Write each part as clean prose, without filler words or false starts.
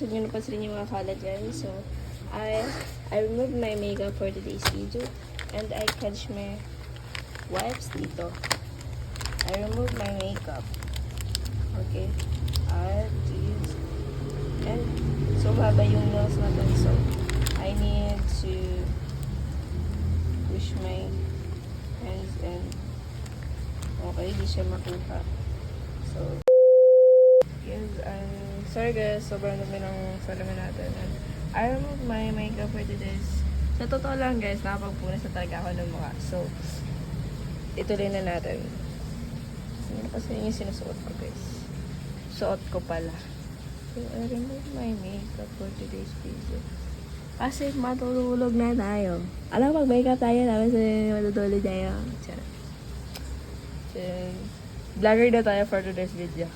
guys, huwag nyo napansin yung mga kalat dyan. So, I removed my makeup for today's video. And I catch my wipes dito. I removed my makeup. Okay. Geez. And, so haba yung nails natin. So, I need to push my hands and okay, di siya makuha. So, yes, sorry guys, sobrang dami ng salamin natin. And I removed my makeup for today's. Sa totoo lang guys, nakapagpunas na talaga ako ng mukha. So, ituloy na natin. Hindi kasi yung sinusuot ko guys. Suot ko pala. So, I removed my makeup for today's video. Kasi matutulog na tayo. Alam mo, mag-makeup tayo, tapos matutulog tayo. Charot. Vlogger na tayo for today's video.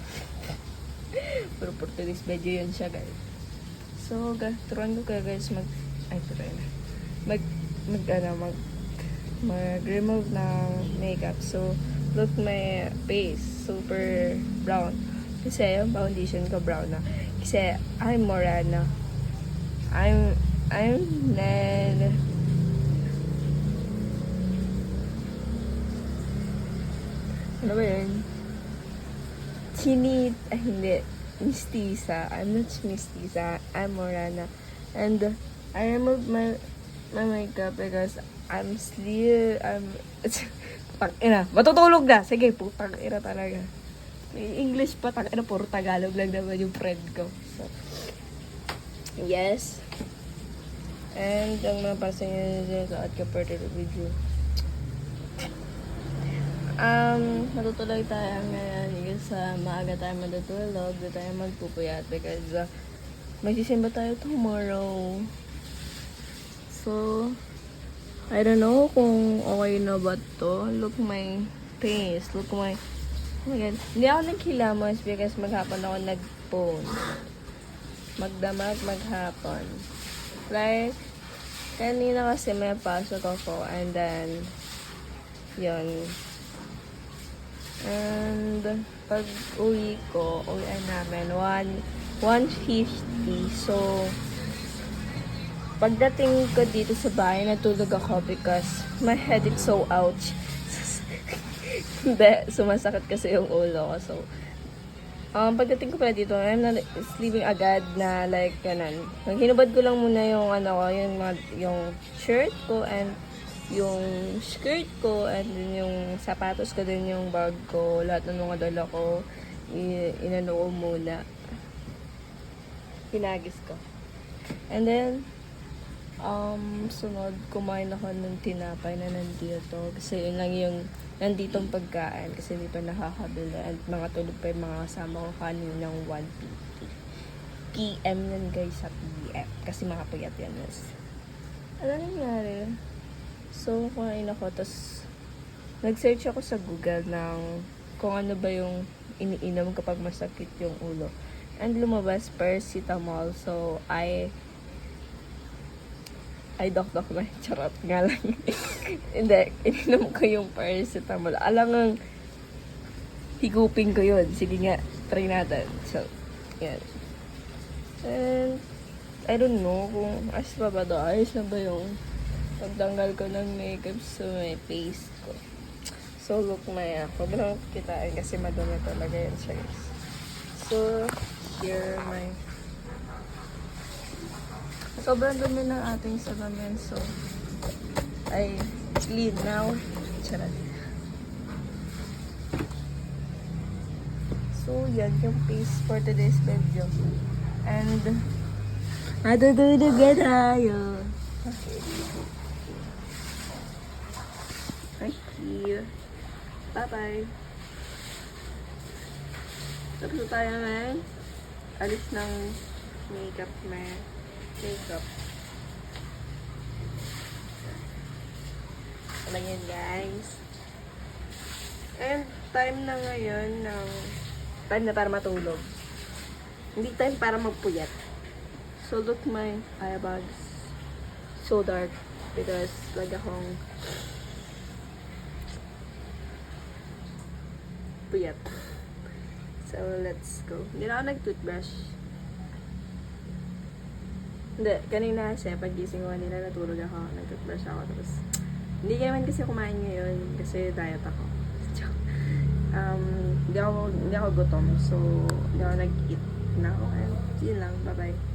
Pero for today's video yun siya guys. So turuan ko kayo guys mag-remove ng makeup. So look my face super brown. Kasi yung foundation ko brown na. Kasi I'm Morana. I'm Ned. Ano ba yun? Hindi. Mistisa. I'm not mistisa. I'm Morana. And I removed my makeup because I'm tangina. Matutulog na. Sige, putang ina talaga. May English pa, tangina. Puro Tagalog lang naman yung friend ko. So, yes. And ang mga para nyo sa at kaparte ng video. Matutulog tayo ngayon sa maaga tayo matutulog, di tayo magpupuyat because may sisimba tayo tomorrow. So, I don't know kung okay na ba to. Look my face. Look my... Oh my God. Hindi ako naghilamos because maghapon ako nag-phone. Magdamag maghapon. Like, kanina kasi may pasok ako and then, yun. And pag uwi ko, uwian namin 1:50. So pagdating ko dito sa bahay, natulog ako because my head is so ouch. Hindi, sumasakit kasi yung ulo ko. So pagdating ko pala dito, I'm not sleeping agad na like kanan. Hinubad ko lang muna yung yung shirt ko and yung skirt ko and then yung sapatos ko din, yung bag ko, lahat ng mga dala ko inano ko muna, pinagis ko. And then sunod kumain ako ng tinapay na nandito kasi yun lang yung nanditong pagkain kasi dito nakakabili and mga tulog pa yung mga kasama ko kaninang 1:50 PM yan guys sa PM kasi mga payat yan guys. Ano nangyari? So, kumain ako, tapos nag-search ako sa Google ng kung ano ba yung iniinom kapag masakit yung ulo. And lumabas, paracetamol. So, I dokdok na. Charot nga lang. Hindi, ininom ko yung paracetamol. Alangang higupin ko yun. Sige nga, try natin. So, yan. And, I don't know kung ayos pa ba ito. Ayos na ba yung pagtanggal ko ng makeup sa my face ko. So, look maya. Huwag lang kitain kasi madumi talaga yan siya, guys. So, here my... Sobrang dumi ng ating salamin. So, I clean now. Charot. So, yan yung face for today's video. And, matutulog na tayo. Okay. Thank you. Bye-bye. Tapos na tayo ngayon. Alis ng makeup. Ano yun guys. And time na ngayon ng time na para matulog. Hindi time para magpuyat. So look my eye bags. So dark because like akong puyat. So let's go. Hindi na ako nag-toothbrush. Hindi, kanina kasi pagising ko nila natulog ako, nag-brush ako, tapos hindi ka naman kasi kumain ngayon kasi diet ako. Hindi ako gutom, so hindi ako nag-eat na ako. And yun lang, bye-bye.